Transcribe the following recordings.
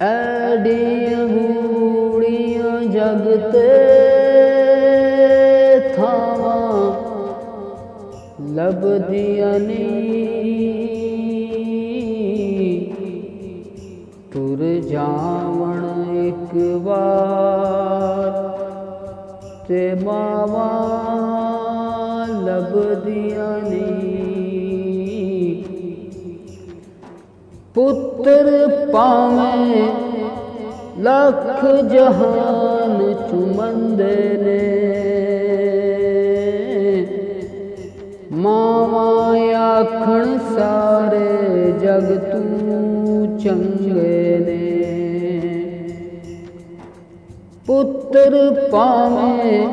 ਐਡੀਆਂ ਗੂੜੀਆਂ ਜਗ ਤੇ ਥਾਵਾਂ ਲੱਭਦੀਆਂ ਨੀ, ਤੁਰ ਜਾਵਣ ਇੱਕ ਵਾਰ ਤੇ ਮਾਵਾਂ ਲੱਭਦੀਆਂ ਨੀ। ਪੁੱਤਰ ਭਾਵੇਂ ਲੱਖ ਜਹਾਨ ਚੁਮੰਦੇ ਨੇ, ਮਾਵਾਂ ਆਖਣ ਸਾਰੇ ਜਗ ਤੂੰ ਚੰਗੇ ਨੇ। ਪੁੱਤਰ ਭਾਵੇਂ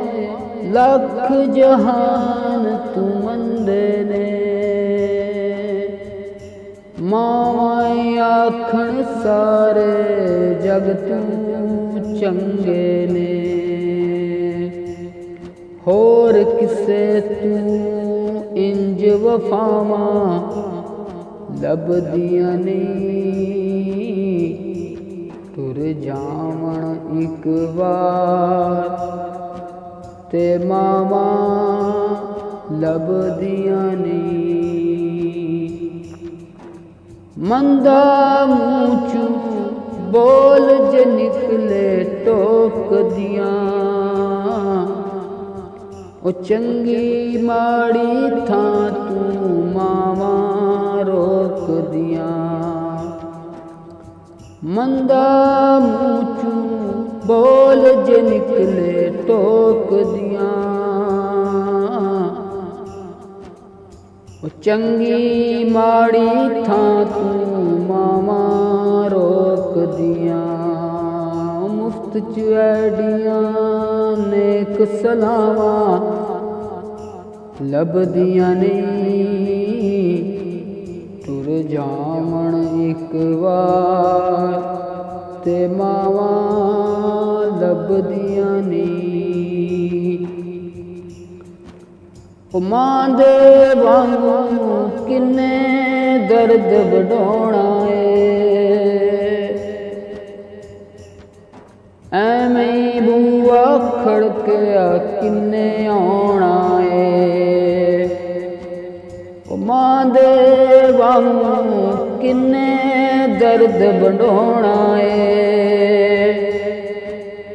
ਲੱਖ ਜਹਾਨ ਚੁਮੰਦੇ ਨੇ, ਮਾਵਾਂ ਆਖਣ ਸਾਰੇ ਜਗ ਤੂੰ ਚੰਗੇ ਨੇ। ਹੋਰ ਕਿਸੇ ਤੂੰ ਇੰਜ ਵਫਾਵਾਂ ਲੱਭਦੀਆਂ ਨੀ, ਤੁਰ ਜਾਵਣ ਇੱਕ ਵਾਰ ਤੇ ਮਾਵਾਂ ਲੱਭਦੀਆਂ ਨੀ। ਮੰਦਾ ਮੂੰਹ ਚੋਂ ਬੋਲ ਜੇ ਨਿਕਲੇ ਟੋਕਦੀਆਂ, ਉਹ ਚੰਗੀ ਮਾੜੀ ਥਾਂ ਤੂੰ ਮਾਵਾਂ ਰੋਕਦੀਆਂ। ਮੰਦਾ ਮੂੰਹ ਚੋਂ ਬੋਲ ਜੇ ਨਿਕਲੇ ਟੋਕਦੀਆਂ, ਉਹ ਚੰਗੀ ਮਾੜੀ ਥਾਂ ਤੂੰ ਮਾਵਾਂ ਰੋਕਦੀਆਂ। ਮੁਫਤ ਚ ਐਡੀਆਂ ਨੇਕ ਸਲਾਵਾਂ ਲੱਭਦੀਆਂ ਨਹੀਂ, ਤੁਰ ਜਾਵਣ ਇੱਕ ਵਾਰ ਤੇ ਮਾਵਾਂ ਲੱਭਦੀਆਂ ਨਹੀਂ। ਉਹ ਮਾਂ ਦੇ ਵਾਂਗੂ ਕਿੰਨੇ ਦਰਦ ਵਡਾਉਣਾ ਏ, ਐਵੇਂ ਬੂਆ ਖੜਕਿਆ ਕਿੰਨੇ ਆਉਣਾ ਏ। ਉਹ ਮਾਂ ਦੇ ਵਾਂਗੂ ਕਿੰਨੇ ਦਰਦ ਵਡਾਉਣਾ ਏ,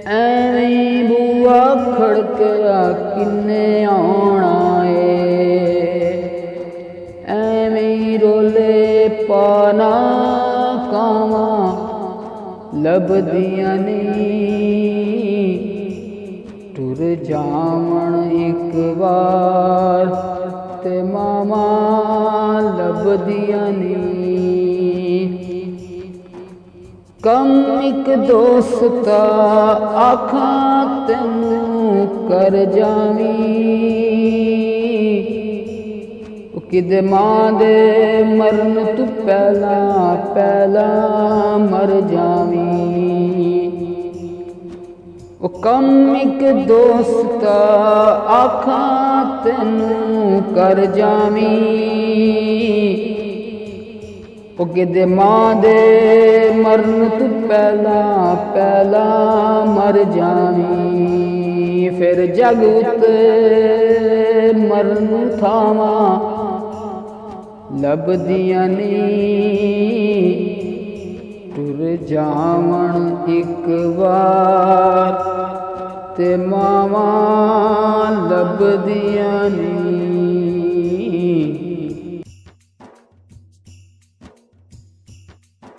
ਐਵੇਂ ਬੂਆ ਖੜਕਿਆ ਕਿੰਨੇ ਆਉਣਾ ਏ। ਐਵੇਂ ਰੋਲੇ ਪਾਣਾ ਕਾਵਾਂ ਲੱਭਦੀਆਂ ਨੀ, ਤੁਰ ਜਾਵਣ ਇੱਕ ਵਾਰ ਤੇ ਮਾਵਾਂ ਲੱਭਦੀਆਂ ਨੀ। ਕਮ ਇੱਕ ਦੋਸਤਾ ਆਖਾਂ ਤੈਨੂੰ ਕਰ ਜਾਵੀਂ, ਕਿਦੇ ਮਾਂ ਦੇ ਮਰਨ ਤੋਂ ਪਹਿਲਾਂ ਪਹਿਲਾਂ ਮਰ ਜਾਵੀਂ। ਉਹ ਕਮ ਇੱਕ ਦੋਸਤਾ ਆਖਾਂ ਤੈਨੂੰ ਕਰ ਜਾਵੀਂ, ਉਹ ਕਿਦੇ ਮਾਂ ਦੇ ਮਰਨ ਤੋਂ ਪਹਿਲਾਂ ਪਹਿਲਾਂ ਮਰ ਜਾਵੀਂ। ਫਿਰ ਜਗ ਉੱਤੇ ਮਰਨ ਥਾਵਾਂ ਲੱਭਦੀਆਂ ਨੀ, ਤੁਰ ਜਾਵਣ ਇੱਕ ਵਾਰ ਤੇ ਮਾਵਾਂ ਲੱਭਦੀਆਂ ਨੀ।